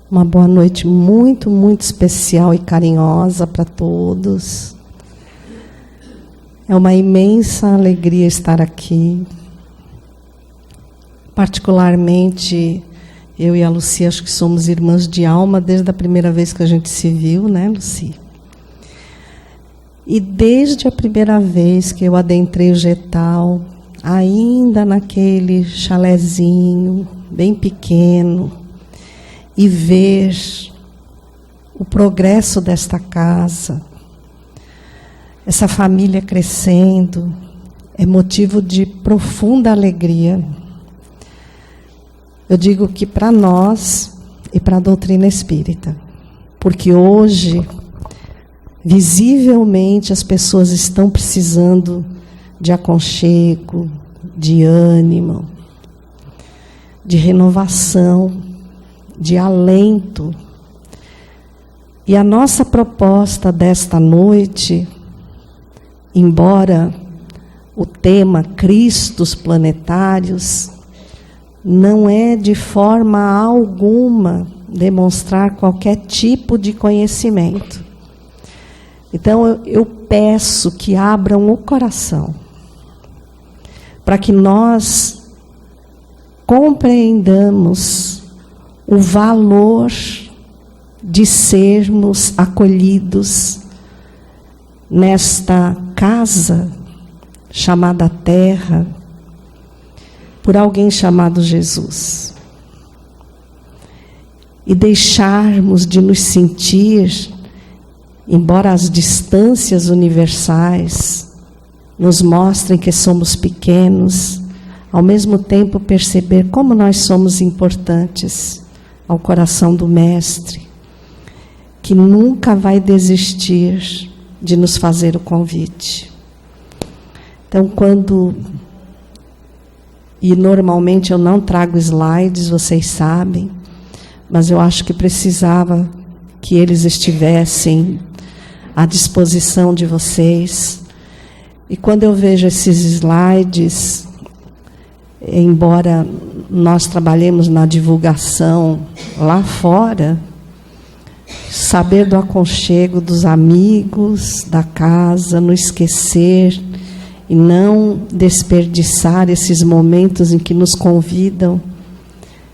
Uma boa noite muito, muito especial e carinhosa para todos. É uma imensa alegria estar aqui. Particularmente, eu e a Lucy, acho que somos irmãs de alma desde a primeira vez que a gente se viu, né, Lucy? E desde a primeira vez que eu adentrei o Getal, ainda naquele chalezinho, bem pequeno, e ver o progresso desta casa, essa família crescendo, é motivo de profunda alegria. Eu digo que para nós e para a doutrina espírita, porque hoje, visivelmente, as pessoas estão precisando de aconchego, de ânimo, de renovação, de alento. E a nossa proposta desta noite, embora o tema Cristos planetários, não é de forma alguma demonstrar qualquer tipo de conhecimento. Então eu peço que abram o coração, para que nós compreendamos o valor de sermos acolhidos nesta casa chamada Terra por alguém chamado Jesus. E deixarmos de nos sentir, embora as distâncias universais nos mostrem que somos pequenos, ao mesmo tempo perceber como nós somos importantes ao coração do Mestre, que nunca vai desistir de nos fazer o convite. Então, e normalmente eu não trago slides, vocês sabem, mas eu acho que precisava que eles estivessem à disposição de vocês. E quando eu vejo esses slides, embora nós trabalhemos na divulgação lá fora, saber do aconchego dos amigos, da casa, não esquecer e não desperdiçar esses momentos em que nos convidam,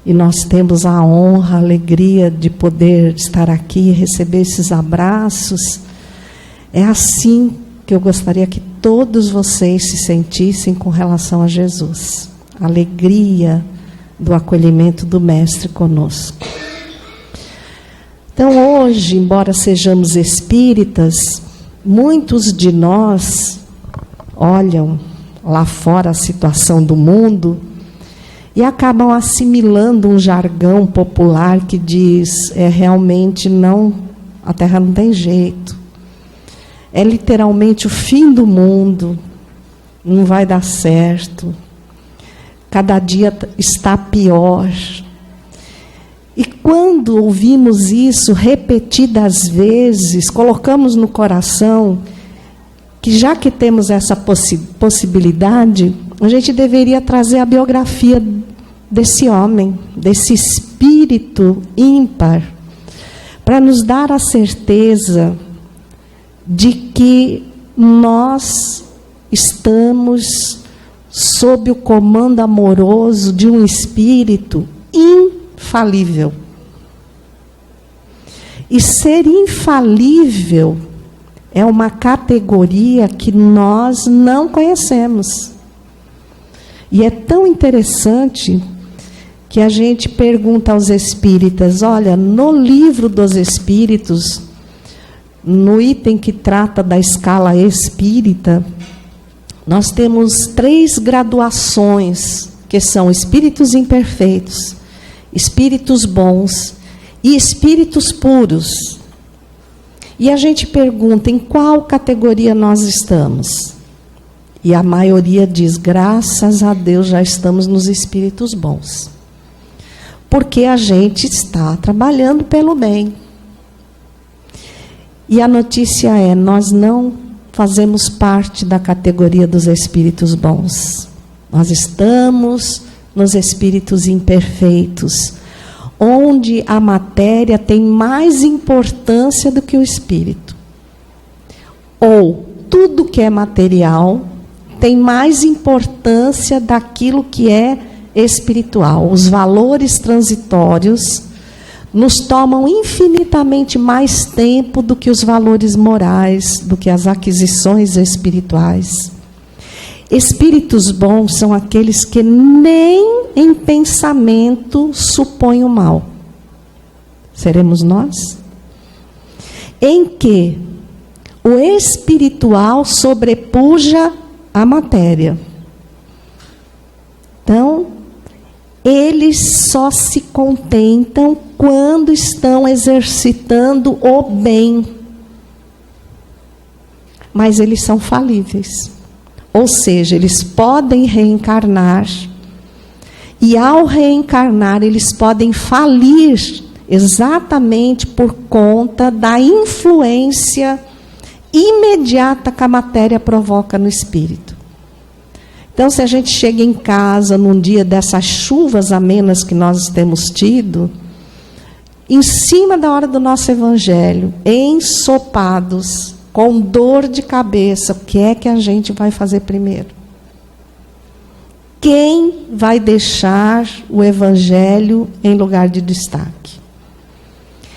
e nós temos a honra, a alegria de poder estar aqui e receber esses abraços. É assim que eu gostaria que todos vocês se sentissem com relação a Jesus. A alegria do acolhimento do Mestre conosco. Então hoje, embora sejamos espíritas, muitos de nós olham lá fora a situação do mundo e acabam assimilando um jargão popular que diz, realmente não, a Terra não tem jeito. É literalmente o fim do mundo, não vai dar certo. Cada dia está pior. E quando ouvimos isso repetidas vezes, colocamos no coração que, já que temos essa possibilidade, a gente deveria trazer a biografia desse homem, desse espírito ímpar, para nos dar a certeza de que nós estamos sob o comando amoroso de um espírito infalível. E ser infalível é uma categoria que nós não conhecemos. E é tão interessante que a gente pergunta aos espíritas, olha, no livro dos espíritos, no item que trata da escala espírita, nós temos 3 graduações, que são espíritos imperfeitos, espíritos bons e espíritos puros. E a gente pergunta em qual categoria nós estamos. E a maioria diz, graças a Deus já estamos nos espíritos bons. Porque a gente está trabalhando pelo bem. E a notícia é, nós não fazemos parte da categoria dos espíritos bons. Nós estamos nos espíritos imperfeitos, onde a matéria tem mais importância do que o espírito. Ou tudo que é material tem mais importância daquilo que é espiritual. Os valores transitórios nos tomam infinitamente mais tempo do que os valores morais, do que as aquisições espirituais. Espíritos bons são aqueles que nem em pensamento supõem o mal. Seremos nós? Em que o espiritual sobrepuja a matéria. Então, eles só se contentam quando estão exercitando o bem. Mas eles são falíveis. Ou seja, eles podem reencarnar. E ao reencarnar, eles podem falir exatamente por conta da influência imediata que a matéria provoca no espírito. Então, se a gente chega em casa num dia dessas chuvas amenas que nós temos tido, em cima da hora do nosso evangelho, ensopados, com dor de cabeça, o que é que a gente vai fazer primeiro? Quem vai deixar o evangelho em lugar de destaque?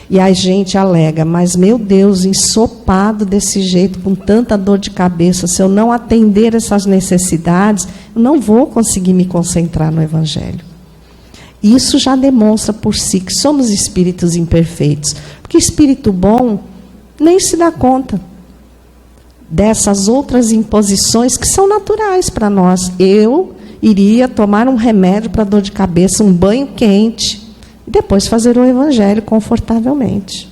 E a gente alega, mas meu Deus, ensopado desse jeito, com tanta dor de cabeça, se eu não atender essas necessidades, eu não vou conseguir me concentrar no evangelho. Isso já demonstra por si que somos espíritos imperfeitos. Porque espírito bom nem se dá conta dessas outras imposições que são naturais para nós. Eu iria tomar um remédio para dor de cabeça, um banho quente, e depois fazer o evangelho confortavelmente.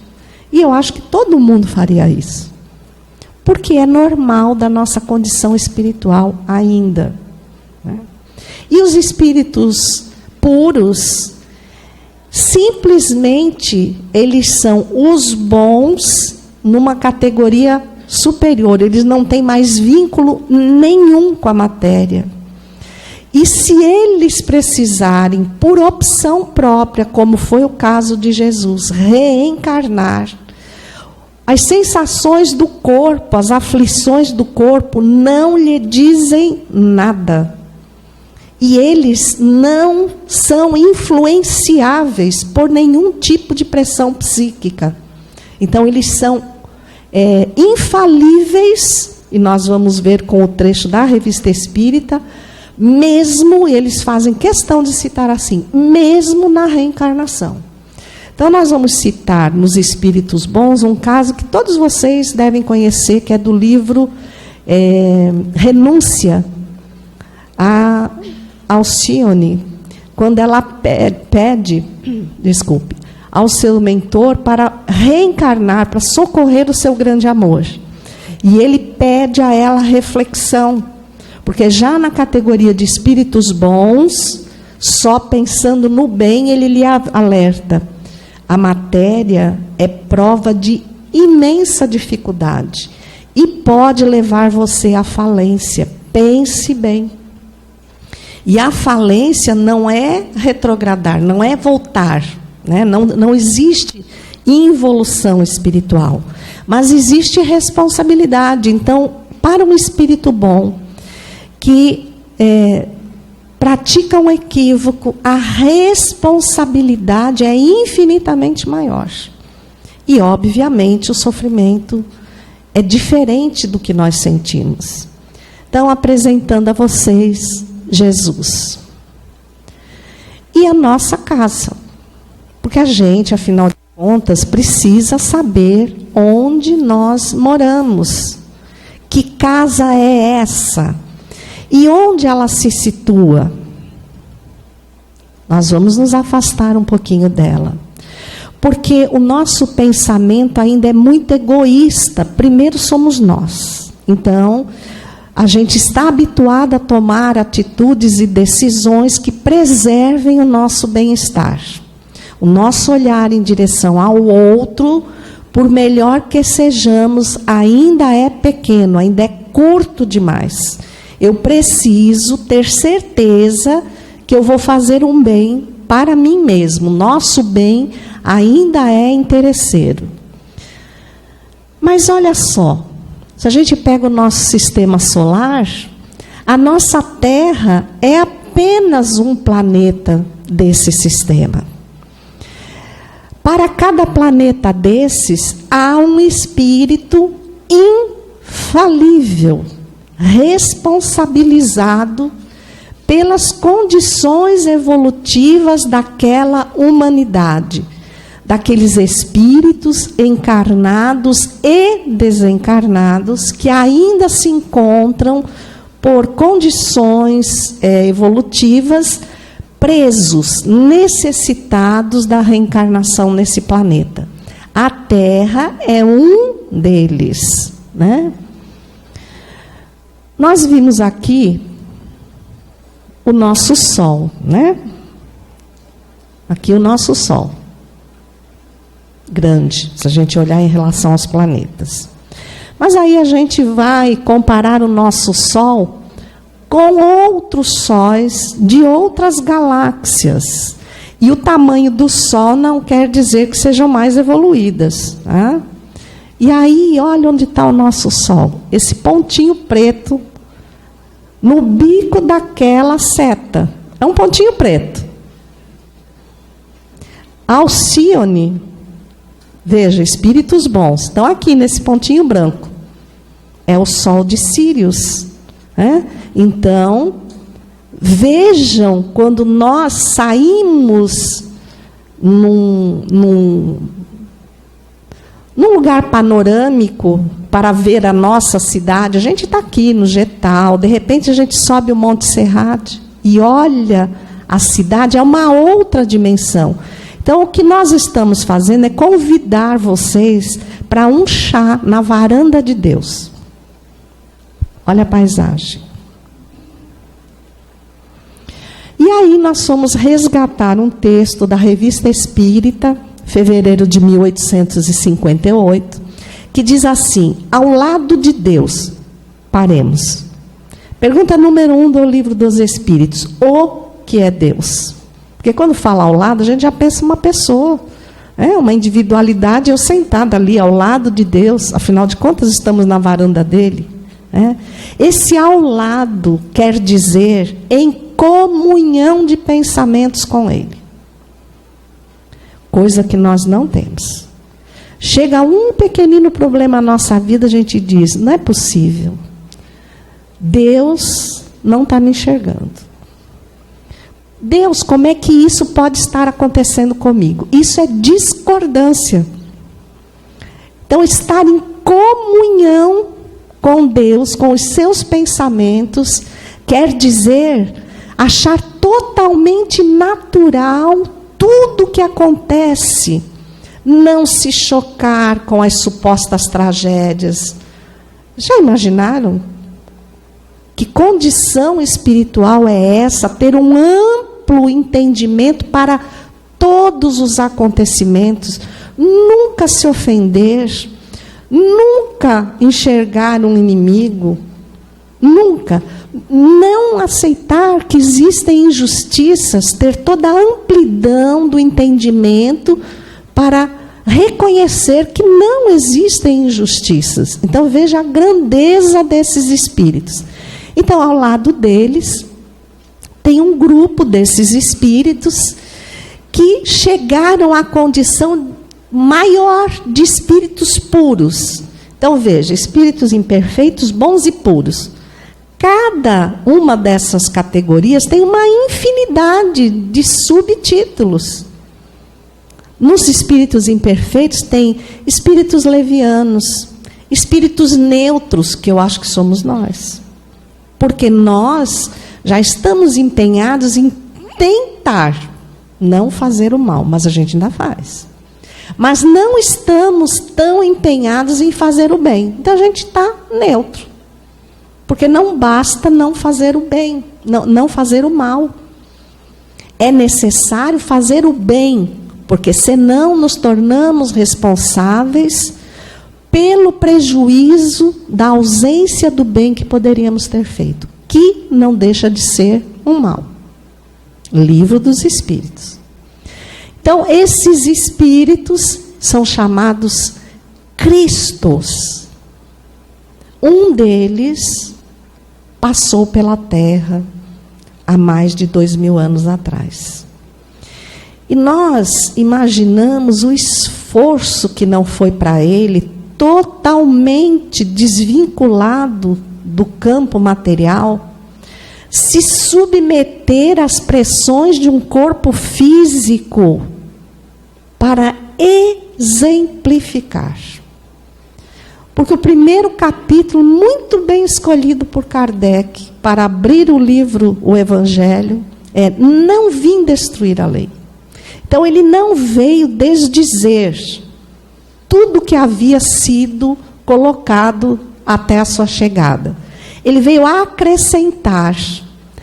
E eu acho que todo mundo faria isso. Porque é normal da nossa condição espiritual ainda. Né? E os espíritos puros, simplesmente, eles são os bons numa categoria superior. Eles não têm mais vínculo nenhum com a matéria. E se eles precisarem, por opção própria, como foi o caso de Jesus, reencarnar, as sensações do corpo, as aflições do corpo não lhe dizem nada. E eles não são influenciáveis por nenhum tipo de pressão psíquica. Então, eles são infalíveis, e nós vamos ver com o trecho da Revista Espírita, mesmo, eles fazem questão de citar assim, mesmo na reencarnação. Então, nós vamos citar nos Espíritos Bons um caso que todos vocês devem conhecer, que é do livro Renúncia, a Alcione, quando ela pede, ao seu mentor para reencarnar, para socorrer o seu grande amor. E ele pede a ela reflexão, porque já na categoria de espíritos bons, só pensando no bem, ele lhe alerta. A matéria é prova de imensa dificuldade e pode levar você à falência. Pense bem. E a falência não é retrogradar, não é voltar, né? Não existe involução espiritual, mas existe responsabilidade. Então, para um espírito bom, que pratica um equívoco, a responsabilidade é infinitamente maior. E, obviamente, o sofrimento é diferente do que nós sentimos. Então, apresentando a vocês Jesus. E a nossa casa. Porque a gente, afinal de contas, precisa saber onde nós moramos. Que casa é essa? E onde ela se situa? Nós vamos nos afastar um pouquinho dela. Porque o nosso pensamento ainda é muito egoísta. Primeiro somos nós. Então, a gente está habituado a tomar atitudes e decisões que preservem o nosso bem-estar. O nosso olhar em direção ao outro, por melhor que sejamos, ainda é pequeno, ainda é curto demais. Eu preciso ter certeza que eu vou fazer um bem para mim mesmo. Nosso bem ainda é interesseiro. Mas olha só, se a gente pega o nosso sistema solar, a nossa Terra é apenas um planeta desse sistema. Para cada planeta desses, há um espírito infalível, responsabilizado pelas condições evolutivas daquela humanidade, daqueles espíritos encarnados e desencarnados que ainda se encontram por condições evolutivas presos, necessitados da reencarnação nesse planeta. A Terra é um deles, né? Nós vimos aqui o nosso Sol, né? Aqui o nosso Sol. Grande, se a gente olhar em relação aos planetas. Mas aí a gente vai comparar o nosso Sol com outros sóis de outras galáxias. E o tamanho do Sol não quer dizer que sejam mais evoluídas. Tá? E aí, olha onde está o nosso Sol. Esse pontinho preto no bico daquela seta. É um pontinho preto. Alcíone, veja, espíritos bons, estão aqui nesse pontinho branco. É o Sol de Sírius. Então, vejam, quando nós saímos num lugar panorâmico para ver a nossa cidade, a gente está aqui no Getal, de repente a gente sobe o Monte Serrate e olha a cidade, é uma outra dimensão. Então, o que nós estamos fazendo é convidar vocês para um chá na varanda de Deus. Olha a paisagem. E aí nós fomos resgatar um texto da Revista Espírita, fevereiro de 1858, que diz assim: ao lado de Deus, paremos. Pergunta número 1 do Livro dos Espíritos: o que é Deus? Porque quando fala ao lado, a gente já pensa uma pessoa, uma individualidade, eu sentada ali ao lado de Deus, afinal de contas estamos na varanda dele. Esse ao lado quer dizer em comunhão de pensamentos com ele. Coisa que nós não temos. Chega um pequenino problema na nossa vida, a gente diz: não é possível. Deus não está me enxergando. Deus, como é que isso pode estar acontecendo comigo? Isso é discordância. Então, estar em comunhão com Deus, com os seus pensamentos, quer dizer achar totalmente natural tudo o que acontece. Não se chocar com as supostas tragédias. Já imaginaram? Que condição espiritual é essa? Ter um amplo entendimento para todos os acontecimentos. Nunca se ofender. Nunca enxergar um inimigo. Nunca. Não aceitar que existem injustiças. Ter toda a amplidão do entendimento para reconhecer que não existem injustiças. Então, veja a grandeza desses espíritos. Então, ao lado deles, tem um grupo desses espíritos que chegaram à condição maior de espíritos puros. Então, veja, espíritos imperfeitos, bons e puros. Cada uma dessas categorias tem uma infinidade de subtítulos. Nos espíritos imperfeitos tem espíritos levianos, espíritos neutros, que eu acho que somos nós. Porque nós já estamos empenhados em tentar não fazer o mal, mas a gente ainda faz. Mas não estamos tão empenhados em fazer o bem. Então a gente está neutro. Porque não basta não fazer o bem, não fazer o mal. É necessário fazer o bem, porque senão nos tornamos responsáveis pelo prejuízo da ausência do bem que poderíamos ter feito, que não deixa de ser um mal. Livro dos Espíritos. Então, esses espíritos são chamados Cristos. Um deles passou pela Terra há mais de 2000 anos atrás. E nós imaginamos o esforço que não foi para ele, totalmente desvinculado do campo material, se submeter às pressões de um corpo físico para exemplificar. Porque o primeiro capítulo, muito bem escolhido por Kardec, para abrir o livro, o Evangelho, é: não vim destruir a lei. Então, ele não veio desdizer tudo que havia sido colocado até a sua chegada. Ele veio acrescentar,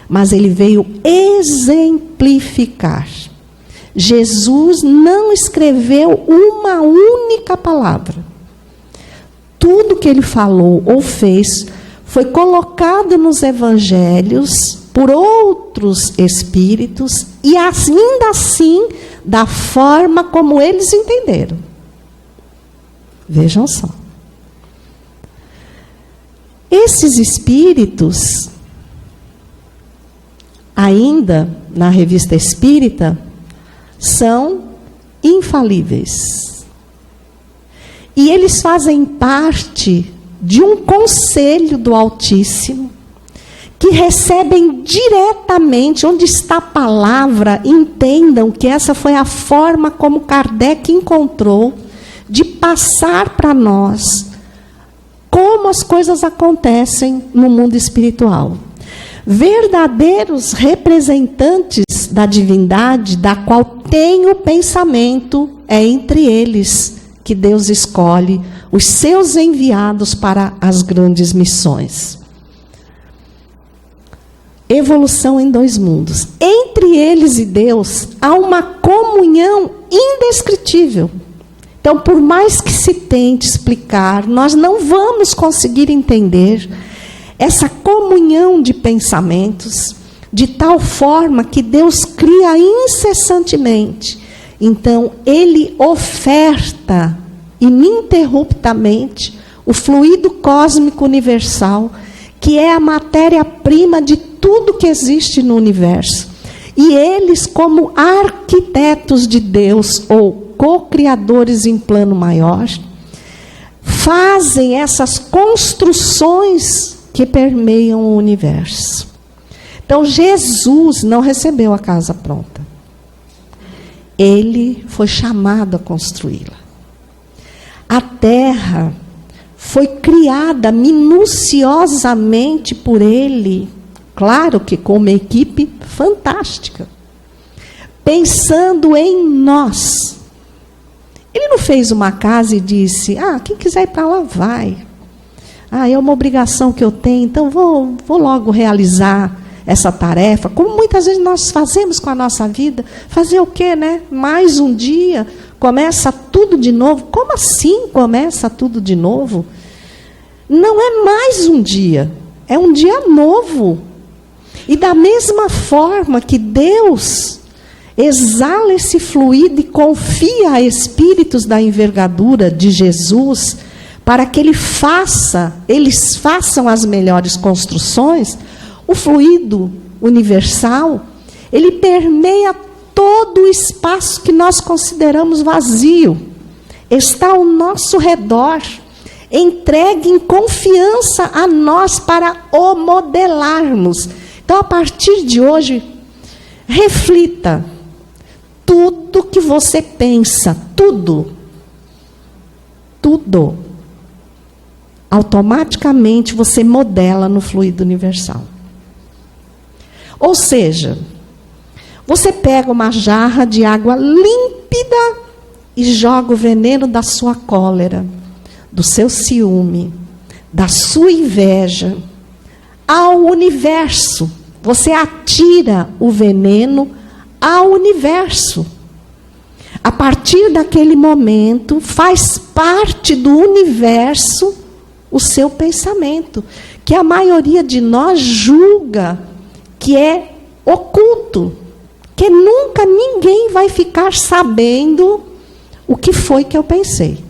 mas ele veio exemplificar. Jesus não escreveu uma única palavra. Tudo que ele falou ou fez foi colocado nos evangelhos por outros espíritos e ainda assim da forma como eles entenderam. Vejam só. Esses espíritos, ainda na Revista Espírita, são infalíveis. E eles fazem parte de um conselho do Altíssimo, que recebem diretamente, onde está a palavra, entendam que essa foi a forma como Kardec encontrou de passar para nós como as coisas acontecem no mundo espiritual. Verdadeiros representantes da divindade, da qual tem o pensamento, é entre eles que Deus escolhe os seus enviados para as grandes missões. Evolução em dois mundos. Entre eles e Deus há uma comunhão indescritível. Então, por mais que se tente explicar, nós não vamos conseguir entender essa comunhão de pensamentos, de tal forma que Deus cria incessantemente. Então, ele oferta ininterruptamente o fluido cósmico universal, que é a matéria-prima de tudo que existe no universo. E eles, como arquitetos de Deus, ou co-criadores em plano maior, fazem essas construções que permeiam o universo. Então, Jesus não recebeu a casa pronta. Ele foi chamado a construí-la. A terra foi criada minuciosamente por ele, claro que com uma equipe fantástica, pensando em nós. Ele não fez uma casa e disse: quem quiser ir para lá, vai. É uma obrigação que eu tenho, então vou logo realizar essa tarefa. Como muitas vezes nós fazemos com a nossa vida. Fazer o quê, né? Mais um dia, começa tudo de novo. Como assim começa tudo de novo? Não é mais um dia, é um dia novo. E da mesma forma que Deus exala esse fluido e confia a espíritos da envergadura de Jesus para que eles façam as melhores construções, o fluido universal, ele permeia todo o espaço que nós consideramos vazio. Está ao nosso redor, entregue em confiança a nós para o modelarmos. Então, a partir de hoje, reflita. Tudo que você pensa, tudo, automaticamente você modela no fluido universal. Ou seja, você pega uma jarra de água límpida e joga o veneno da sua cólera, do seu ciúme, da sua inveja, ao universo. Você atira o veneno ao universo. A partir daquele momento, faz parte do universo o seu pensamento, que a maioria de nós julga que é oculto, Porque nunca ninguém vai ficar sabendo o que foi que eu pensei.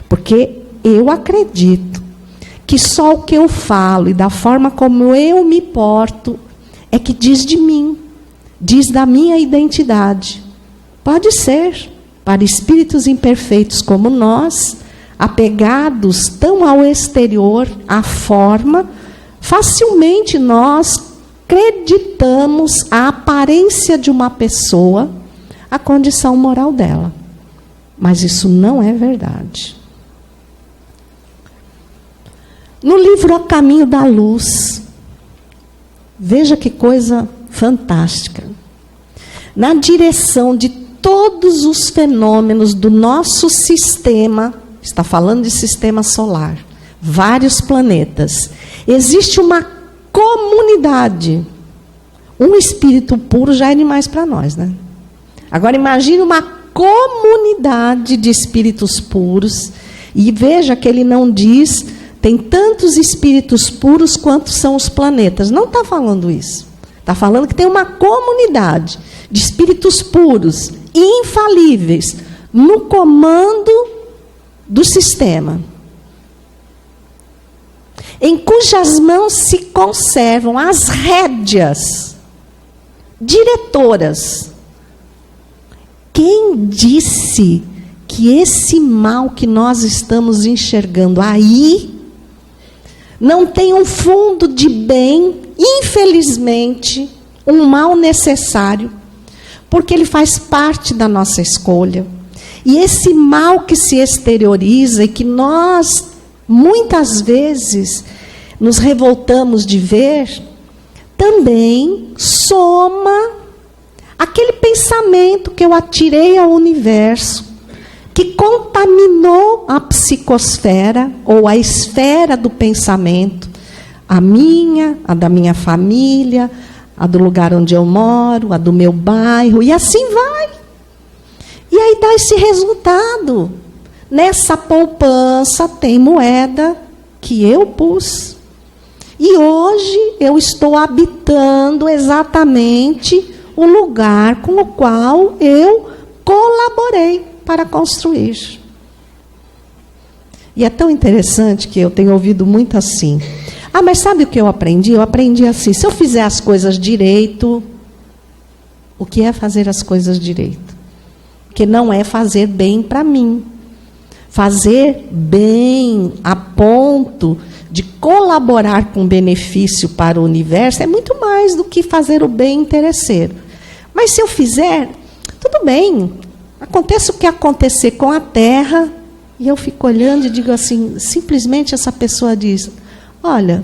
Porque eu acredito que só o que eu falo e da forma como eu me porto é que diz de mim, diz da minha identidade. Pode ser, para espíritos imperfeitos como nós, apegados tão ao exterior, à forma, facilmente nós acreditamos a aparência de uma pessoa, a condição moral dela. Mas isso não é verdade. No livro A Caminho da Luz, veja que coisa fantástica. Na direção de todos os fenômenos do nosso sistema, está falando de sistema solar, vários planetas, existe uma comunidade. Um espírito puro já é demais para nós, né? Agora imagine uma comunidade de espíritos puros, e veja que ele não diz tem tantos espíritos puros quanto são os planetas. Não está falando isso. Está falando que tem uma comunidade de espíritos puros, infalíveis, no comando do sistema, em cujas mãos se conservam as rédeas diretoras. Quem disse que esse mal que nós estamos enxergando aí não tem um fundo de bem, infelizmente, um mal necessário, porque ele faz parte da nossa escolha. E esse mal que se exterioriza e que nós, muitas vezes, nos revoltamos de ver, também soma aquele pensamento que eu atirei ao universo, que contaminou a psicosfera, ou a esfera do pensamento, a minha, a da minha família, a do lugar onde eu moro, a do meu bairro, e assim vai. E aí dá esse resultado. Nessa poupança tem moeda que eu pus. E hoje eu estou habitando exatamente o lugar com o qual eu colaborei para construir. E é tão interessante que eu tenho ouvido muito assim. Ah, mas sabe o que eu aprendi? Eu aprendi assim, se eu fizer as coisas direito, o que é fazer as coisas direito? Porque não é fazer bem para mim. Fazer bem a ponto de colaborar com benefício para o universo é muito mais do que fazer o bem interesseiro. Mas se eu fizer, tudo bem. Aconteça o que acontecer com a Terra, e eu fico olhando e digo assim, simplesmente essa pessoa diz, olha,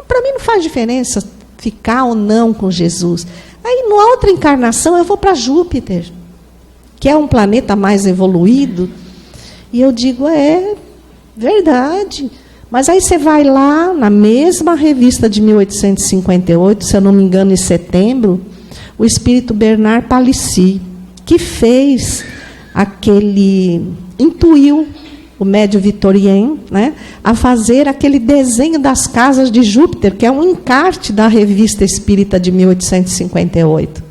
para mim não faz diferença ficar ou não com Jesus. Aí, numa outra encarnação, eu vou para Júpiter, que é um planeta mais evoluído, e eu digo, é verdade. Mas aí você vai lá, na mesma revista de 1858, se eu não me engano, em setembro, o espírito Bernard Palissy, que fez intuiu o médium Vitorien, né, a fazer aquele desenho das casas de Júpiter, que é um encarte da revista espírita de 1858.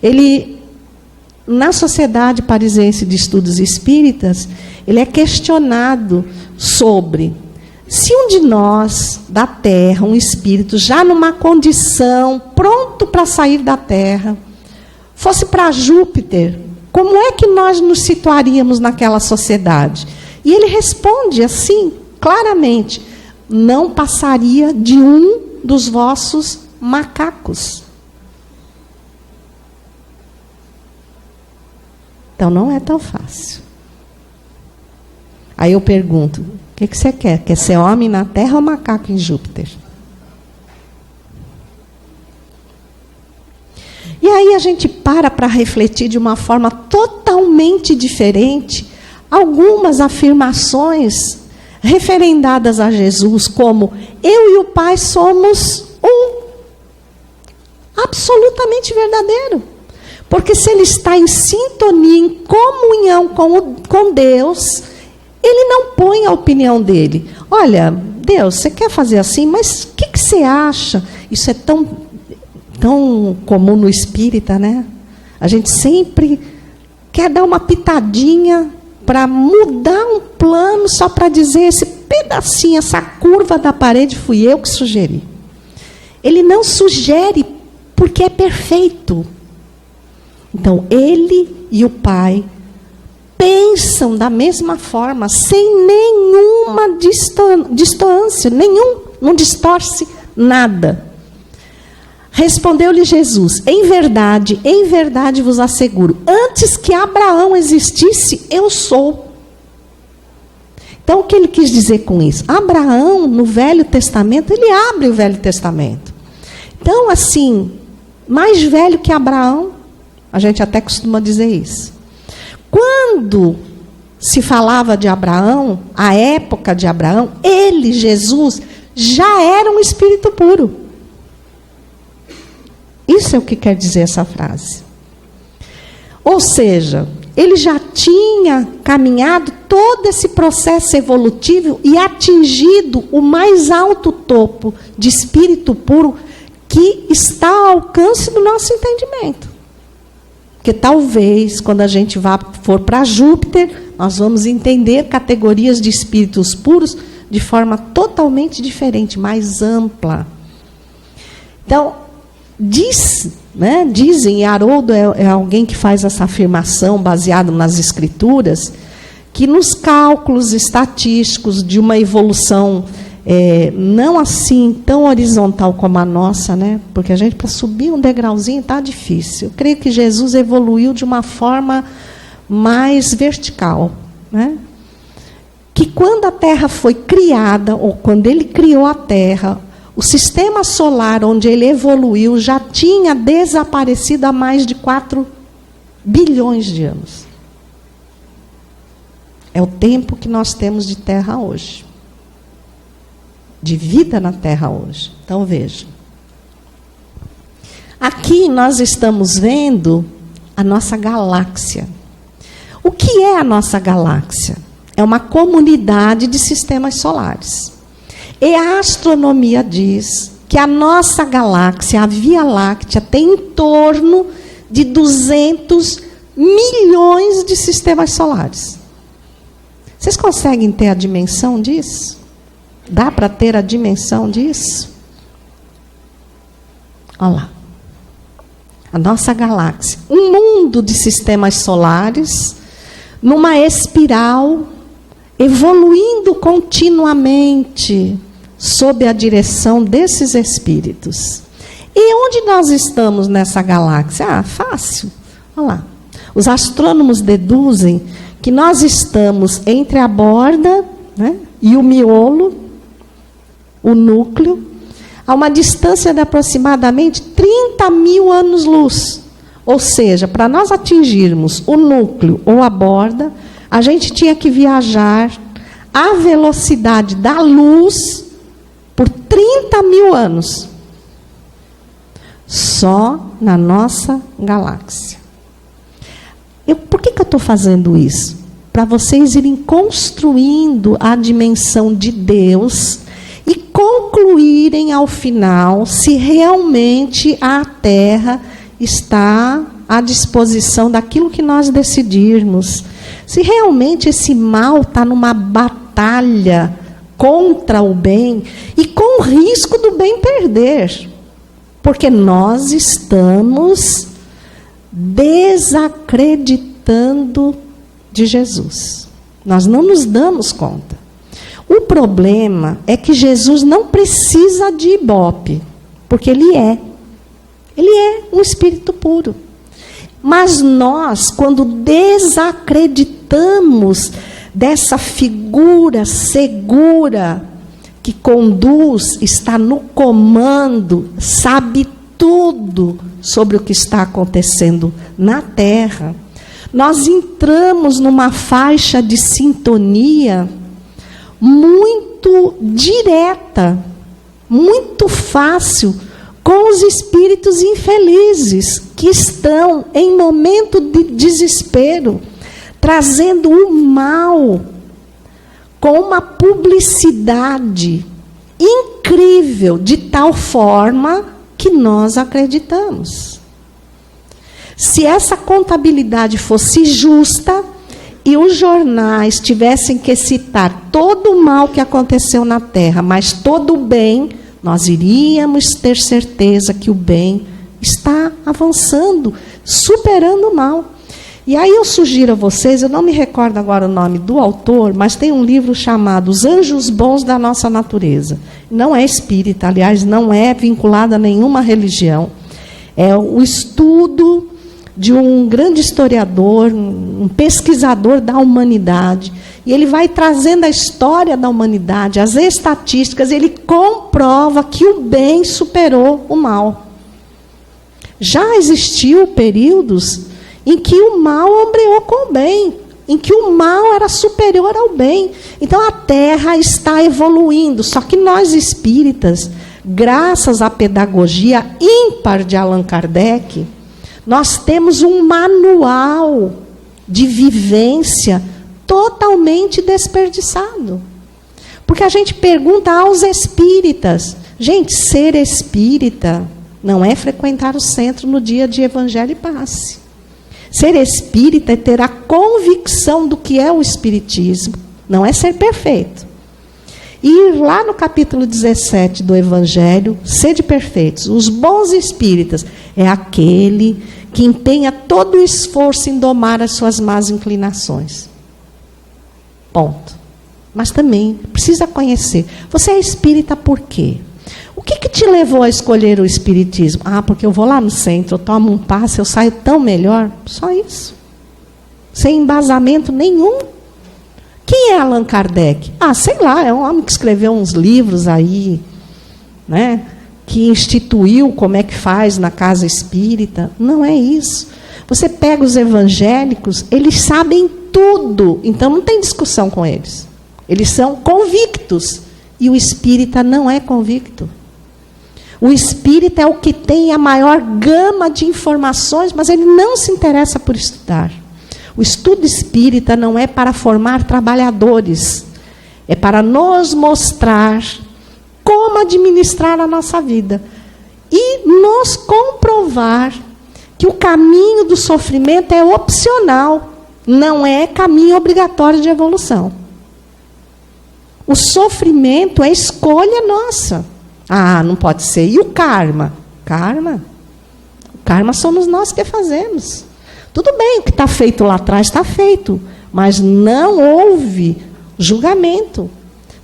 Ele, na Sociedade Parisiense de Estudos Espíritas, ele é questionado sobre se um de nós, da Terra, um espírito, já numa condição, pronto para sair da Terra, fosse para Júpiter, como é que nós nos situaríamos naquela sociedade? E ele responde assim, claramente, não passaria de um dos vossos macacos. Então não é tão fácil. Aí eu pergunto, o que você quer? Quer ser homem na Terra ou macaco em Júpiter? E aí a gente para refletir de uma forma totalmente diferente algumas afirmações referendadas a Jesus, como eu e o Pai somos um. Absolutamente verdadeiro. Porque se ele está em sintonia, em comunhão com Deus, ele não põe a opinião dele. Olha, Deus, você quer fazer assim, mas o que você acha? Isso é tão tão comum no espírita, né? A gente sempre quer dar uma pitadinha para mudar um plano só para dizer esse pedacinho, essa curva da parede fui eu que sugeri. Ele não sugere porque é perfeito. Então, ele e o Pai pensam da mesma forma, sem nenhuma distância, não distorce nada. Respondeu-lhe Jesus: em verdade vos asseguro, antes que Abraão existisse, eu sou. Então, o que ele quis dizer com isso? Abraão, no Velho Testamento, ele abre o Velho Testamento. Então, assim, mais velho que Abraão, a gente até costuma dizer isso. Quando se falava de Abraão, a época de Abraão, ele, Jesus, já era um espírito puro. Isso é o que quer dizer essa frase. Ou seja, ele já tinha caminhado todo esse processo evolutivo e atingido o mais alto topo de espírito puro que está ao alcance do nosso entendimento. Porque talvez, quando a gente for para Júpiter, nós vamos entender categorias de espíritos puros de forma totalmente diferente, mais ampla. Então, dizem, e Haroldo é alguém que faz essa afirmação baseado nas escrituras, que nos cálculos estatísticos de uma evolução não assim tão horizontal como a nossa, né? Porque a gente, para subir um degrauzinho, está difícil. Eu creio que Jesus evoluiu de uma forma mais vertical, né? Que quando a Terra foi criada, ou quando ele criou a Terra, o sistema solar onde ele evoluiu já tinha desaparecido há mais de 4 bilhões de anos. É o tempo que nós temos de Terra hoje. De vida na Terra hoje. Então, veja. Aqui nós estamos vendo a nossa galáxia. O que é a nossa galáxia? É uma comunidade de sistemas solares. E a astronomia diz que a nossa galáxia, a Via Láctea, tem em torno de 200 milhões de sistemas solares. Vocês conseguem ter a dimensão disso? Dá para ter a dimensão disso? Olha lá. A nossa galáxia. Um mundo de sistemas solares, numa espiral, evoluindo continuamente, sob a direção desses espíritos. E onde nós estamos nessa galáxia? Ah, fácil. Olha lá. Os astrônomos deduzem que nós estamos entre a borda, né, e o miolo, o núcleo, a uma distância de aproximadamente 30 mil anos-luz. Ou seja, para nós atingirmos o núcleo ou a borda, a gente tinha que viajar à velocidade da luz por 30 mil anos. Só na nossa galáxia. Por que eu estou fazendo isso? Para vocês irem construindo a dimensão de Deus e concluírem ao final se realmente a Terra está à disposição daquilo que nós decidirmos. Se realmente esse mal está numa batalha contra o bem e com o risco do bem perder. Porque nós estamos desacreditando de Jesus. Nós não nos damos conta. O problema é que Jesus não precisa de ibope, porque ele é um espírito puro. Mas nós, quando desacreditamos dessa figura segura que conduz, está no comando, sabe tudo sobre o que está acontecendo na Terra, nós entramos numa faixa de sintonia muito direta, muito fácil, com os espíritos infelizes que estão em momento de desespero, trazendo o mal com uma publicidade incrível, de tal forma que nós acreditamos. Se essa contabilidade fosse justa e os jornais tivessem que citar todo o mal que aconteceu na Terra, mas todo o bem, nós iríamos ter certeza que o bem está avançando, superando o mal. E aí eu sugiro a vocês, eu não me recordo agora o nome do autor, mas tem um livro chamado Os Anjos Bons da Nossa Natureza. Não é espírita, aliás, não é vinculado a nenhuma religião. É o estudo de um grande historiador, um pesquisador da humanidade. E ele vai trazendo a história da humanidade, as estatísticas, ele comprova que o bem superou o mal. Já existiu períodos em que o mal ombreou com o bem, em que o mal era superior ao bem. Então a Terra está evoluindo, só que nós espíritas, graças à pedagogia ímpar de Allan Kardec, nós temos um manual de vivência totalmente desperdiçado. Porque a gente pergunta aos espíritas, gente, ser espírita não é frequentar o centro no dia de Evangelho e Passe. Ser espírita é ter a convicção do que é o espiritismo, não é ser perfeito. E lá no capítulo 17 do Evangelho, sede perfeitos, os bons espíritas é aquele que empenha todo o esforço em domar as suas más inclinações. Ponto. Mas também precisa conhecer. Você é espírita por quê? O que te levou a escolher o espiritismo? Ah, porque eu vou lá no centro, eu tomo um passe, eu saio tão melhor. Só isso. Sem embasamento nenhum. Quem é Allan Kardec? Ah, sei lá, é um homem que escreveu uns livros aí, né? Que instituiu como é que faz na casa espírita. Não é isso. Você pega os evangélicos, eles sabem tudo, então não tem discussão com eles. Eles são convictos. E o espírita não é convicto. O espírita é o que tem a maior gama de informações, mas ele não se interessa por estudar. O estudo espírita não é para formar trabalhadores, é para nos mostrar como administrar a nossa vida e nos comprovar que o caminho do sofrimento é opcional, não é caminho obrigatório de evolução. O sofrimento é escolha nossa. Ah, não pode ser. E o karma? Karma? O karma somos nós que fazemos. Tudo bem, o que está feito lá atrás está feito, mas não houve julgamento.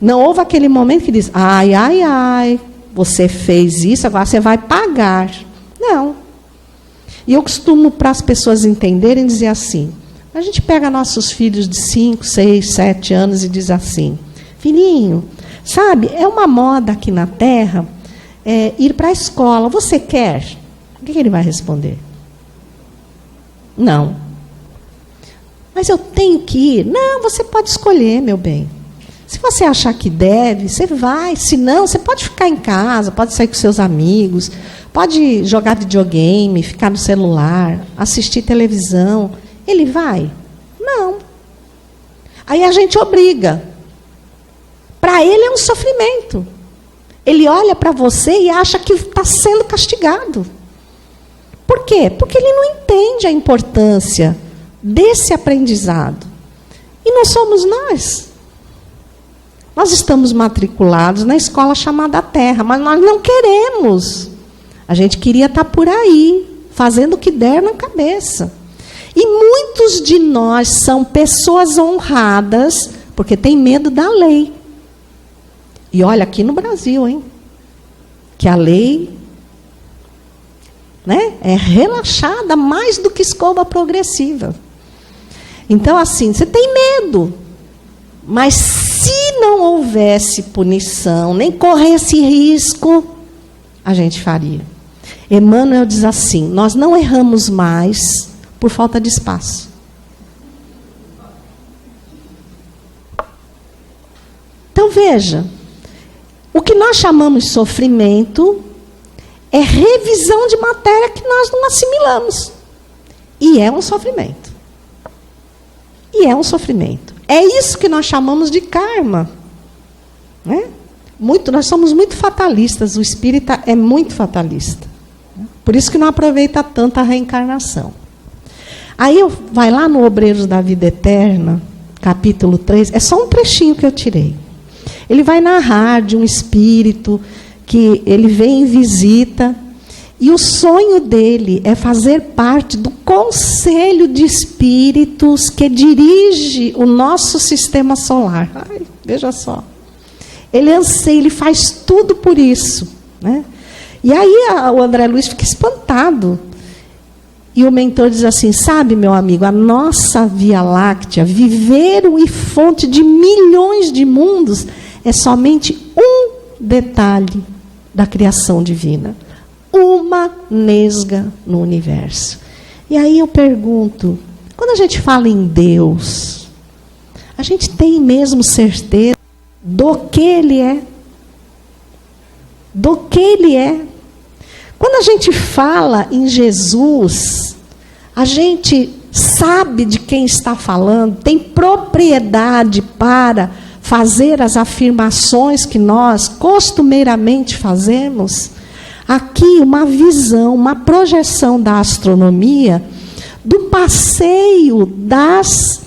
Não houve aquele momento que diz, ai, ai, ai, você fez isso, agora você vai pagar. Não. E eu costumo, para as pessoas entenderem, dizer assim, a gente pega nossos filhos de 5, 6, 7 anos e diz assim, filhinho, sabe, é uma moda aqui na Terra ir para a escola. Você quer? O que ele vai responder? Não. Mas eu tenho que ir? Não, você pode escolher, meu bem. Se você achar que deve, você vai. Se não, você pode ficar em casa, pode sair com seus amigos, pode jogar videogame, ficar no celular, assistir televisão. Ele vai? Não. Aí a gente obriga. Para ele é um sofrimento. Ele olha para você e acha que está sendo castigado. Por quê? Porque ele não entende a importância desse aprendizado. E não somos nós. Nós estamos matriculados na escola chamada Terra, mas nós não queremos. A gente queria estar por aí, fazendo o que der na cabeça. E muitos de nós são pessoas honradas, porque têm medo da lei. E olha, aqui no Brasil, hein? Que a lei, né, é relaxada mais do que escova progressiva. Então, assim, você tem medo. Mas se não houvesse punição, nem corresse risco, a gente faria. Emmanuel diz assim, nós não erramos mais por falta de espaço. Então, veja, o que nós chamamos de sofrimento é revisão de matéria que nós não assimilamos. E é um sofrimento. E é um sofrimento. É isso que nós chamamos de karma. Né? Nós somos muito fatalistas, o espírita é muito fatalista. Por isso que não aproveita tanto a reencarnação. Aí vai lá no Obreiros da Vida Eterna, capítulo 3, é só um trechinho que eu tirei. Ele vai narrar de um espírito que ele vem em visita, e o sonho dele é fazer parte do conselho de espíritos que dirige o nosso sistema solar. Ai, veja só. Ele anseia, ele faz tudo por isso, né? E aí o André Luiz fica espantado. E o mentor diz assim, sabe, meu amigo, a nossa Via Láctea, viveiro e fonte de milhões de mundos, é somente um detalhe da criação divina. Uma nesga no universo. E aí eu pergunto, quando a gente fala em Deus, a gente tem mesmo certeza do que Ele é? Do que Ele é? Quando a gente fala em Jesus, a gente sabe de quem está falando, tem propriedade para fazer as afirmações que nós costumeiramente fazemos. Aqui uma visão, uma projeção da astronomia, do passeio das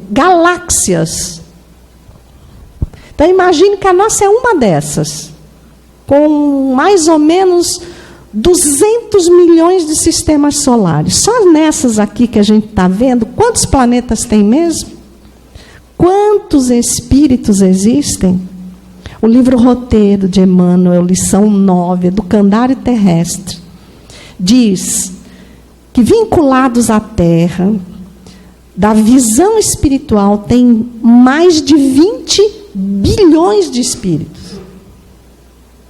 galáxias. Então imagine que a nossa é uma dessas, com mais ou menos 200 milhões de sistemas solares. Só nessas aqui que a gente está vendo, quantos planetas tem mesmo? Quantos espíritos existem? O livro Roteiro de Emmanuel, lição 9, Educandário Terrestre, diz que vinculados à Terra, da visão espiritual, tem mais de 20 bilhões de espíritos.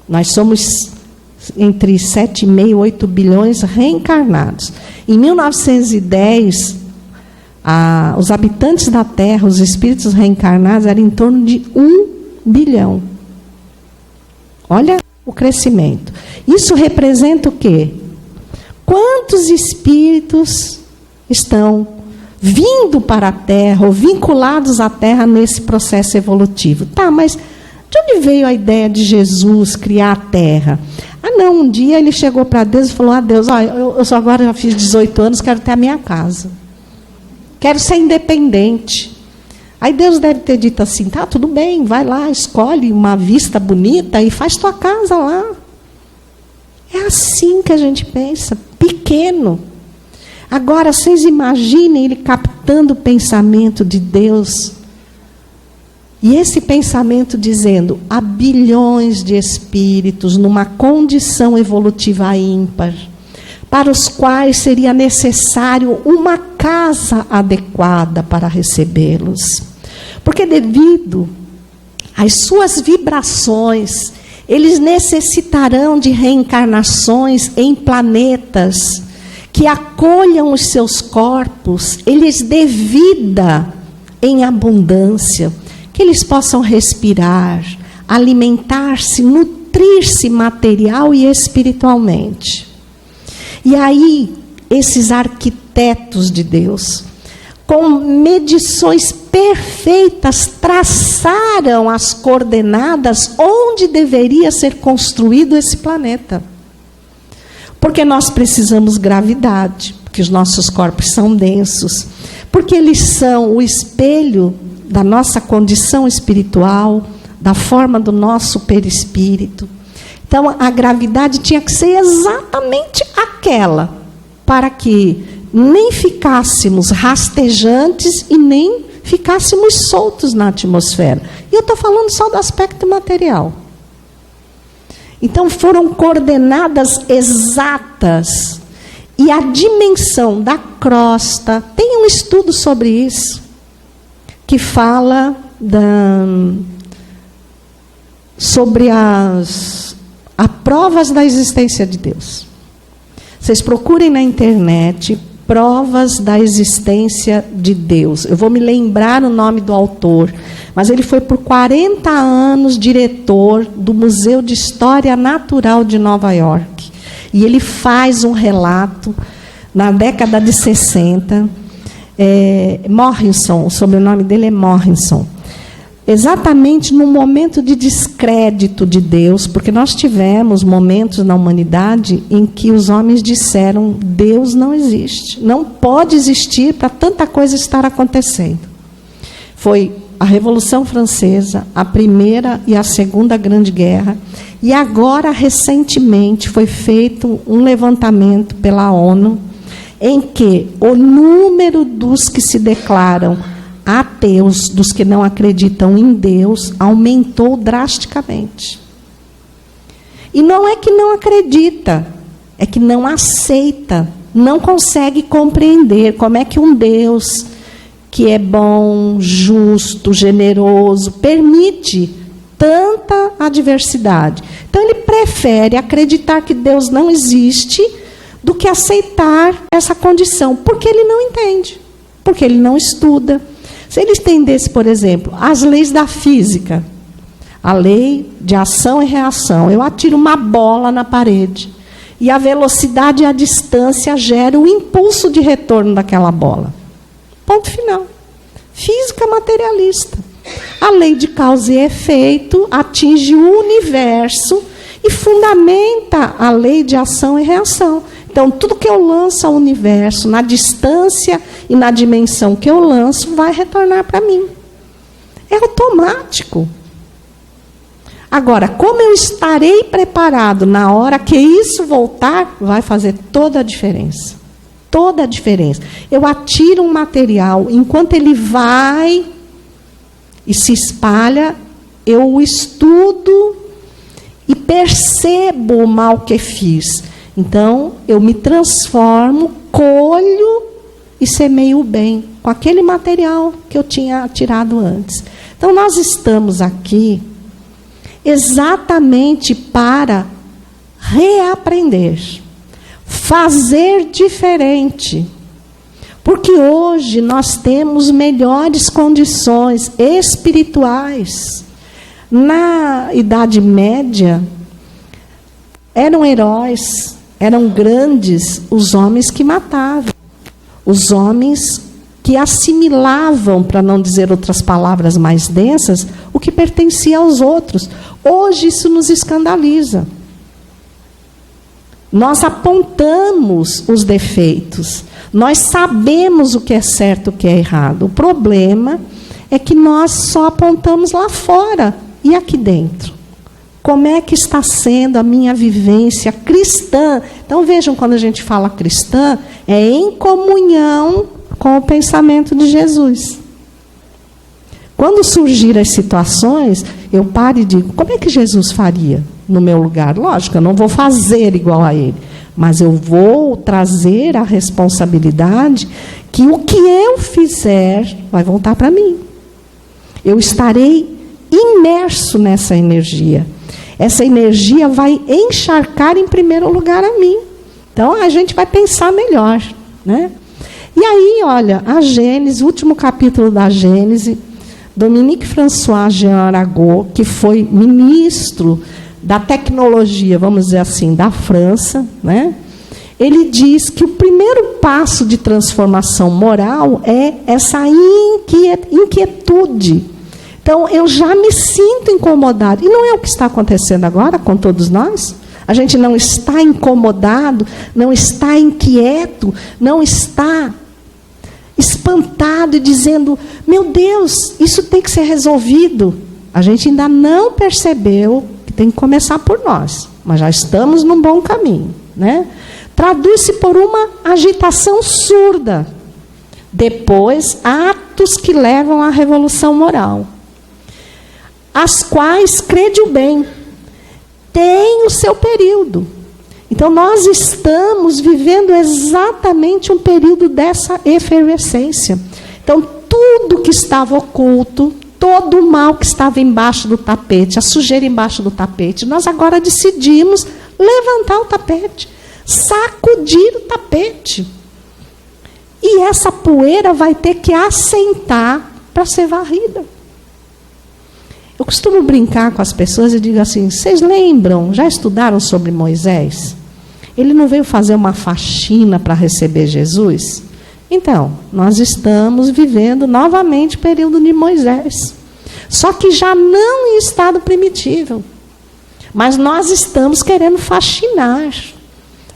Nós somos entre 7,5 e 8 bilhões reencarnados. Em 1910, os habitantes da Terra, os espíritos reencarnados, eram em torno de 1 bilhão. Olha o crescimento. Isso representa o quê? Quantos espíritos estão vindo para a Terra, ou vinculados à Terra nesse processo evolutivo? Tá, mas de onde veio a ideia de Jesus criar a Terra? Ah, não, um dia ele chegou para Deus e falou, Deus, eu só agora já fiz 18 anos, quero ter a minha casa. Quero ser independente. Aí Deus deve ter dito assim, tá, tudo bem, vai lá, escolhe uma vista bonita e faz tua casa lá. É assim que a gente pensa, pequeno. Agora, vocês imaginem ele captando o pensamento de Deus. E esse pensamento dizendo, há bilhões de espíritos numa condição evolutiva ímpar, para os quais seria necessário uma casa adequada para recebê-los. Porque devido às suas vibrações, eles necessitarão de reencarnações em planetas que acolham os seus corpos, eles dê vida em abundância, que eles possam respirar, alimentar-se, nutrir-se material e espiritualmente. E aí, esses arquitetos de Deus, com medições perfeitas, traçaram as coordenadas onde deveria ser construído esse planeta. Porque nós precisamos gravidade, porque os nossos corpos são densos, porque eles são o espelho da nossa condição espiritual, da forma do nosso perispírito. Então, a gravidade tinha que ser exatamente aquela, para que nem ficássemos rastejantes e nem ficássemos soltos na atmosfera. E eu estou falando só do aspecto material. Então, foram coordenadas exatas. E a dimensão da crosta, tem um estudo sobre isso, que fala sobre as provas da existência de Deus. Vocês procurem na internet provas da existência de Deus. Eu vou me lembrar o nome do autor, mas ele foi por 40 anos diretor do Museu de História Natural de Nova York. E ele faz um relato na década de 60. Morrison, o sobrenome dele é Morrison. exatamente no momento de descrédito de Deus, porque nós tivemos momentos na humanidade em que os homens disseram: Deus não existe, não pode existir para tanta coisa estar acontecendo. Foi a Revolução Francesa, a Primeira e a Segunda Grande Guerra, e agora, recentemente, foi feito um levantamento pela ONU, em que o número dos que se declaram ateus, dos que não acreditam em Deus, aumentou drasticamente. E não é que não acredita, é que não aceita, não consegue compreender como é que um Deus que é bom, justo, generoso, permite tanta adversidade. Então, ele prefere acreditar que Deus não existe do que aceitar essa condição, porque ele não entende, porque ele não estuda. Se ele entendesse, por exemplo, as leis da física, a lei de ação e reação, eu atiro uma bola na parede, e a velocidade e a distância geram o impulso de retorno daquela bola. Ponto final. Física materialista. A lei de causa e efeito atinge o universo e fundamenta a lei de ação e reação. Então, tudo que eu lanço ao universo, na distância e na dimensão que eu lanço, vai retornar para mim. É automático. Agora, como eu estarei preparado na hora que isso voltar, vai fazer toda a diferença. Toda a diferença. Eu atiro um material, enquanto ele vai e se espalha, eu o estudo e percebo o mal que fiz. Então, eu me transformo, colho e semeio o bem com aquele material que eu tinha atirado antes. Então, nós estamos aqui exatamente para reaprender, fazer diferente. Porque hoje nós temos melhores condições espirituais. Na Idade Média, eram heróis, eram grandes os homens que matavam, os homens que assimilavam, para não dizer outras palavras mais densas, o que pertencia aos outros. Hoje isso nos escandaliza. Nós apontamos os defeitos, nós sabemos o que é certo e o que é errado. O problema é que nós só apontamos lá fora e aqui dentro. Como é que está sendo a minha vivência cristã? Então, vejam, quando a gente fala cristã, é em comunhão com o pensamento de Jesus. Quando surgirem as situações, eu paro e digo: como é que Jesus faria no meu lugar? Lógico, eu não vou fazer igual a ele, mas eu vou trazer a responsabilidade que o que eu fizer vai voltar para mim. Eu estarei imerso nessa energia. Essa energia vai encharcar em primeiro lugar a mim. Então, a gente vai pensar melhor, né? E aí, olha, a Gênesis, o último capítulo da Gênesis, Dominique François Jean Arago, que foi ministro da tecnologia, vamos dizer assim, da França, né? Ele diz que o primeiro passo de transformação moral é essa inquietude. Então, eu já me sinto incomodado. E não é o que está acontecendo agora com todos nós? A gente não está incomodado, não está inquieto, não está espantado e dizendo: meu Deus, isso tem que ser resolvido. A gente ainda não percebeu que tem que começar por nós, mas já estamos num bom caminho, né? Traduz-se por uma agitação surda. Depois, atos que levam à revolução moral, as quais, crede o bem, têm o seu período. Então, nós estamos vivendo exatamente um período dessa efervescência. Então, tudo que estava oculto, todo o mal que estava embaixo do tapete, a sujeira embaixo do tapete, nós agora decidimos levantar o tapete, sacudir o tapete. E essa poeira vai ter que assentar para ser varrida. Eu costumo brincar com as pessoas e digo assim: vocês lembram, já estudaram sobre Moisés? Ele não veio fazer uma faxina para receber Jesus? Então, nós estamos vivendo novamente o período de Moisés. Só que já não em estado primitivo. Mas nós estamos querendo faxinar.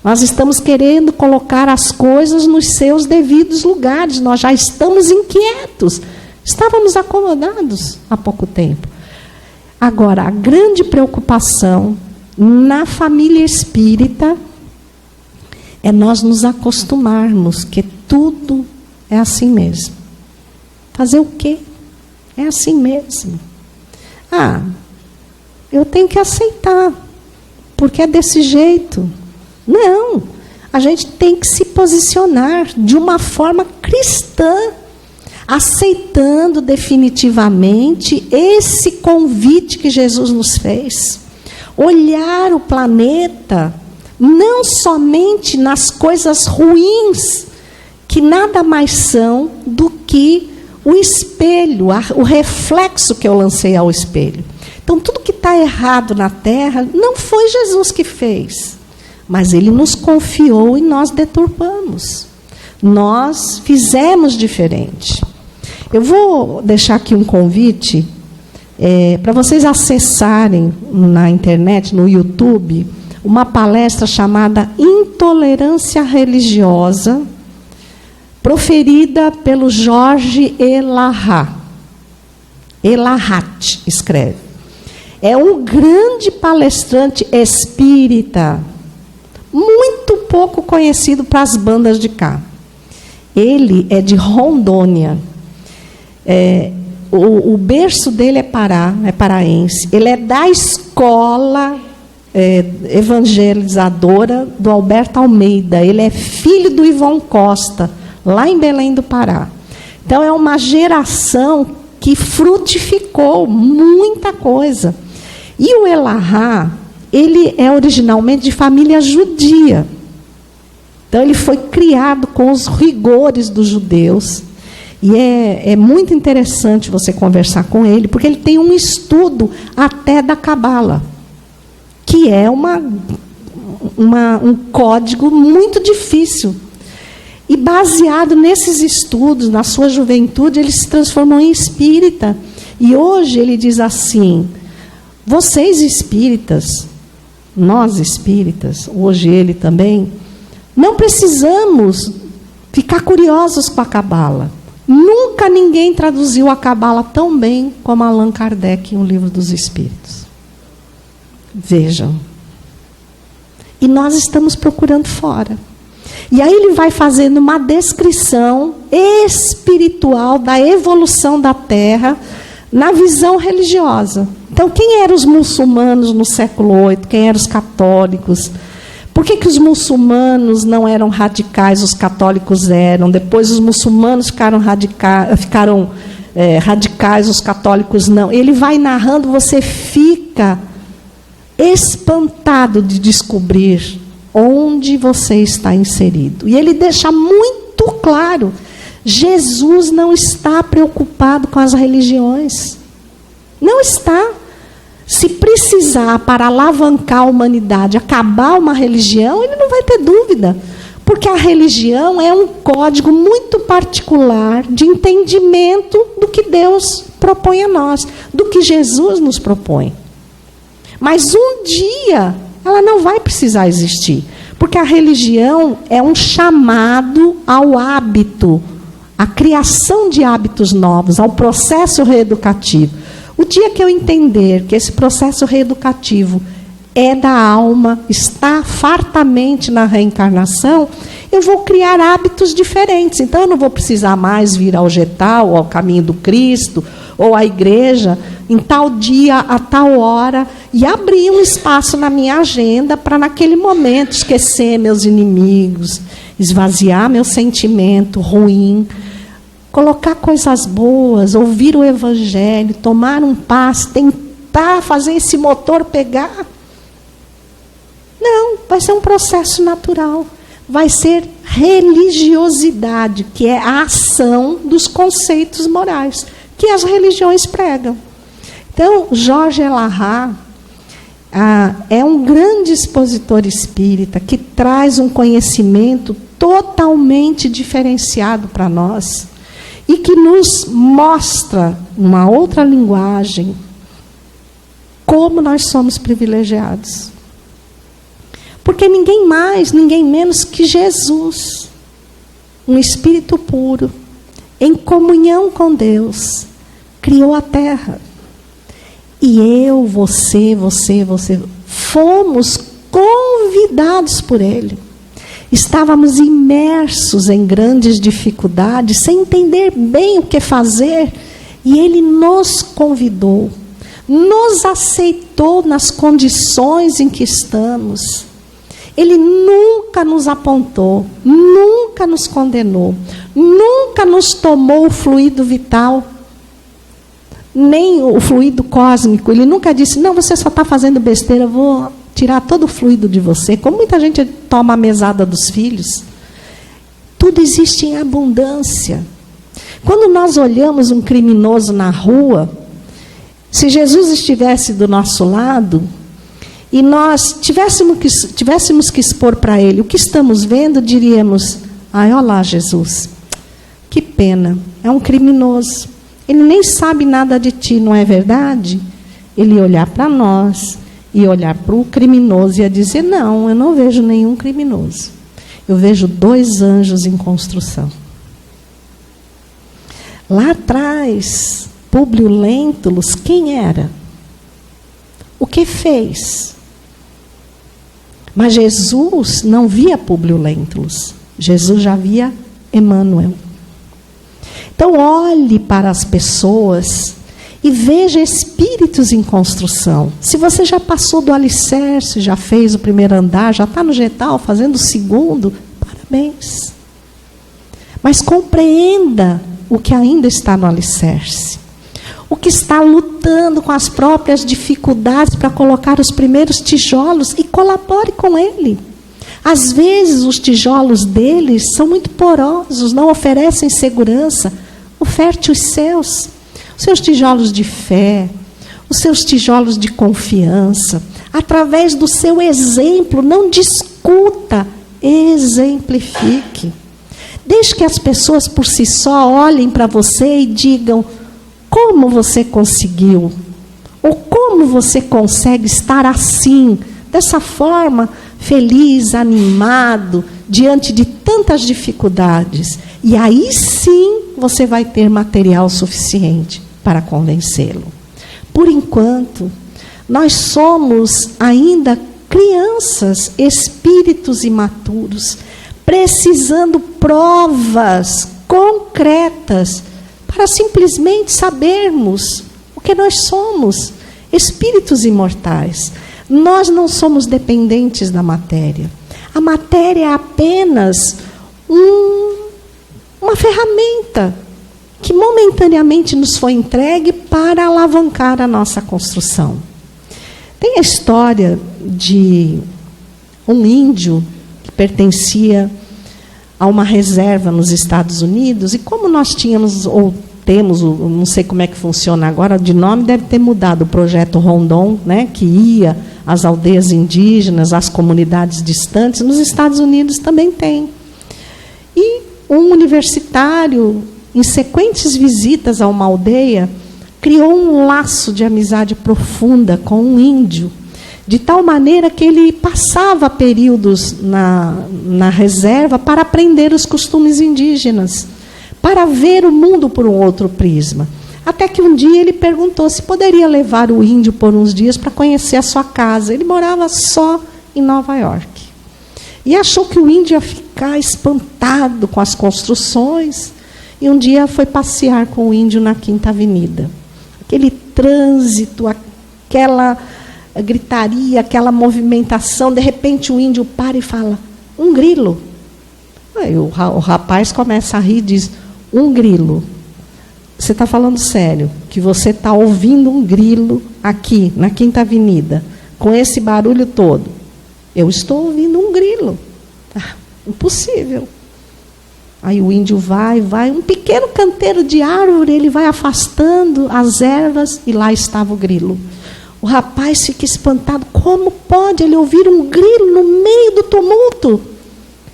Nós estamos querendo colocar as coisas nos seus devidos lugares. Nós já estamos inquietos. Estávamos acomodados há pouco tempo. Agora, a grande preocupação na família espírita é nós nos acostumarmos que tudo é assim mesmo. Fazer o quê? É assim mesmo. Eu tenho que aceitar, porque é desse jeito. Não, a gente tem que se posicionar de uma forma cristã, aceitando definitivamente esse convite que Jesus nos fez. Olhar o planeta não somente nas coisas ruins, que nada mais são do que o espelho, o reflexo que eu lancei ao espelho. Então, tudo que está errado na Terra não foi Jesus que fez, mas Ele nos confiou e nós deturpamos. Nós fizemos diferente. Eu vou deixar aqui um convite para vocês acessarem na internet, no YouTube, uma palestra chamada Intolerância Religiosa, proferida pelo Jorge Elarrat. Elarrat escreve. É um grande palestrante espírita, muito pouco conhecido para as bandas de cá. Ele é de Rondônia. O berço dele é paraense. Ele é da escola evangelizadora do Alberto Almeida. Ele é filho do Ivon Costa, lá em Belém do Pará. Então, é uma geração que frutificou muita coisa. E o Elarrat, ele é originalmente de família judia. Então, ele foi criado com os rigores dos judeus. E é muito interessante você conversar com ele, porque ele tem um estudo até da Cabala, que é um código muito difícil. E baseado nesses estudos, na sua juventude, ele se transformou em espírita. E hoje ele diz assim: vocês espíritas, nós espíritas, hoje ele também, não precisamos ficar curiosos com a Cabala. Nunca ninguém traduziu a Cabala tão bem como Allan Kardec em O Livro dos Espíritos. Vejam. E nós estamos procurando fora. E aí ele vai fazendo uma descrição espiritual da evolução da Terra na visão religiosa. Então, quem eram os muçulmanos no século VIII? Quem eram os católicos? Por que os muçulmanos não eram radicais, os católicos eram? Depois os muçulmanos ficaram radicais, os católicos não. Ele vai narrando, você fica espantado de descobrir onde você está inserido. E ele deixa muito claro, Jesus não está preocupado com as religiões. Não está. Se precisar para alavancar a humanidade, acabar uma religião, ele não vai ter dúvida. Porque a religião é um código muito particular de entendimento do que Deus propõe a nós, do que Jesus nos propõe. Mas um dia ela não vai precisar existir, porque a religião é um chamado ao hábito, à criação de hábitos novos, ao processo reeducativo. O dia que eu entender que esse processo reeducativo é da alma, está fartamente na reencarnação, eu vou criar hábitos diferentes. Então, eu não vou precisar mais vir ao Getal, ou ao Caminho do Cristo, ou à igreja, em tal dia, a tal hora, e abrir um espaço na minha agenda para, naquele momento, esquecer meus inimigos, esvaziar meu sentimento ruim, colocar coisas boas, ouvir o Evangelho, tomar um passo, tentar fazer esse motor pegar. Não, vai ser um processo natural. Vai ser religiosidade, que é a ação dos conceitos morais, que as religiões pregam. Então, Jorge Elarrat é um grande expositor espírita que traz um conhecimento totalmente diferenciado para nós. e que nos mostra, numa outra linguagem, como nós somos privilegiados. Porque ninguém mais, ninguém menos que Jesus, um Espírito puro, em comunhão com Deus, criou a terra. E eu, você, fomos convidados por Ele. Estávamos imersos em grandes dificuldades, sem entender bem o que fazer, e Ele nos convidou, nos aceitou nas condições em que estamos. Ele nunca nos apontou, nunca nos condenou, nunca nos tomou o fluido vital, nem o fluido cósmico. Ele nunca disse, não, você só está fazendo besteira, eu vou tirar todo o fluido de você. Como muita gente toma a mesada dos filhos. Tudo existe em abundância. Quando nós olhamos um criminoso na rua, se Jesus estivesse do nosso lado, e nós tivéssemos que expor para Ele o que estamos vendo, diríamos, olha lá Jesus, que pena, é um criminoso. Ele nem sabe nada de ti, não é verdade? Ele ia olhar para nós, e olhar para o criminoso e ia dizer, não, eu não vejo nenhum criminoso. Eu vejo 2 anjos em construção. Lá atrás, Públio Lentulus, quem era? O que fez? Mas Jesus não via Públio Lentulus. Jesus já via Emmanuel. Então, olhe para as pessoas e veja espíritos em construção. Se você já passou do alicerce, já fez o primeiro andar, já está no Getal fazendo o segundo, parabéns. Mas compreenda o que ainda está no alicerce. O que está lutando com as próprias dificuldades para colocar os primeiros tijolos, e colabore com ele. Às vezes os tijolos deles são muito porosos, não oferecem segurança. Oferte os seus tijolos de fé, os seus tijolos de confiança, através do seu exemplo. Não discuta, exemplifique. Deixe que as pessoas por si só olhem para você e digam, como você conseguiu? Ou como você consegue estar assim, dessa forma, feliz, animado, diante de tantas dificuldades? E aí sim você vai ter material suficiente para convencê-lo. Por enquanto, nós somos ainda crianças, espíritos imaturos, precisando provas concretas para simplesmente sabermos o que nós somos, espíritos imortais. Nós não somos dependentes da matéria. A matéria é apenas uma ferramenta que momentaneamente nos foi entregue para alavancar a nossa construção. Tem a história de um índio que pertencia a uma reserva nos Estados Unidos, e como nós tínhamos, ou temos, não sei como é que funciona agora, de nome deve ter mudado, o projeto Rondon, né, que ia às aldeias indígenas, às comunidades distantes. Nos Estados Unidos também tem. E um universitário, em sequentes visitas a uma aldeia, criou um laço de amizade profunda com um índio, de tal maneira que ele passava períodos na reserva para aprender os costumes indígenas, para ver o mundo por um outro prisma. Até que um dia ele perguntou se poderia levar o índio por uns dias para conhecer a sua casa. Ele morava só em Nova York. E achou que o índio ia ficar espantado com as construções. E um dia foi passear com o índio na Quinta Avenida. Aquele trânsito, aquela gritaria, aquela movimentação. De repente o índio para e fala, um grilo. Aí o rapaz começa a rir e diz, um grilo. Você está falando sério, que você está ouvindo um grilo aqui, na Quinta Avenida, com esse barulho todo? Eu estou ouvindo um grilo. Impossível. Aí o índio vai, um pequeno canteiro de árvore, ele vai afastando as ervas, e lá estava o grilo. O rapaz fica espantado, como pode ele ouvir um grilo no meio do tumulto?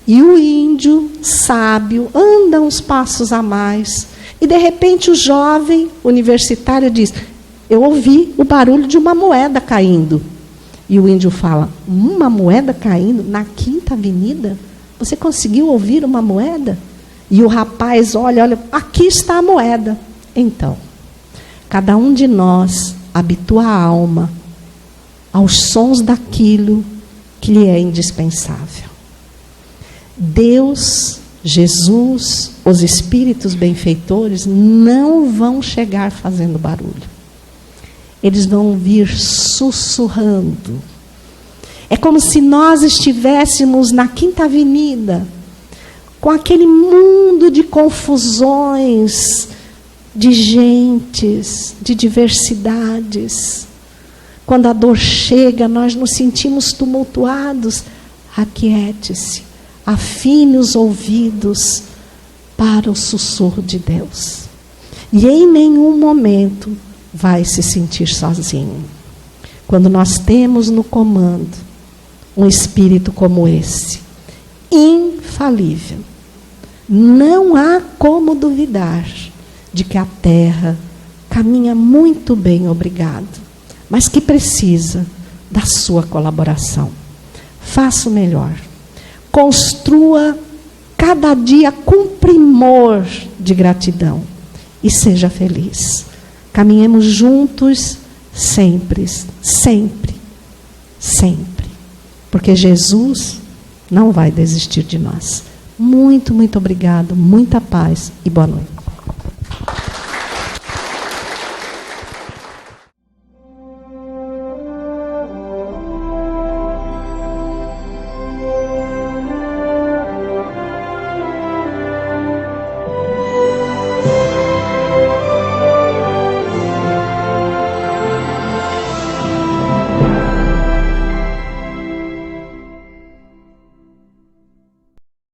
E o índio, sábio, anda uns passos a mais. E de repente o jovem universitário diz: eu ouvi o barulho de uma moeda caindo. E o índio fala: uma moeda caindo na Quinta Avenida? Você conseguiu ouvir uma moeda? E o rapaz olha, aqui está a moeda. Então, cada um de nós habitua a alma aos sons daquilo que lhe é indispensável. Deus, Jesus, os espíritos benfeitores não vão chegar fazendo barulho. Eles vão vir sussurrando. É como se nós estivéssemos na Quinta Avenida, com aquele mundo de confusões, de gentes, de diversidades. Quando a dor chega, nós nos sentimos tumultuados. Aquiete-se, afine os ouvidos para o sussurro de Deus. E em nenhum momento vai se sentir sozinho. Quando nós temos no comando um espírito como esse, infalível, não há como duvidar de que a Terra caminha muito bem, obrigado, mas que precisa da sua colaboração. Faça o melhor. Construa cada dia com primor de gratidão e seja feliz. Caminhemos juntos sempre, sempre, sempre. Porque Jesus não vai desistir de nós. Muito, muito obrigado, muita paz e boa noite.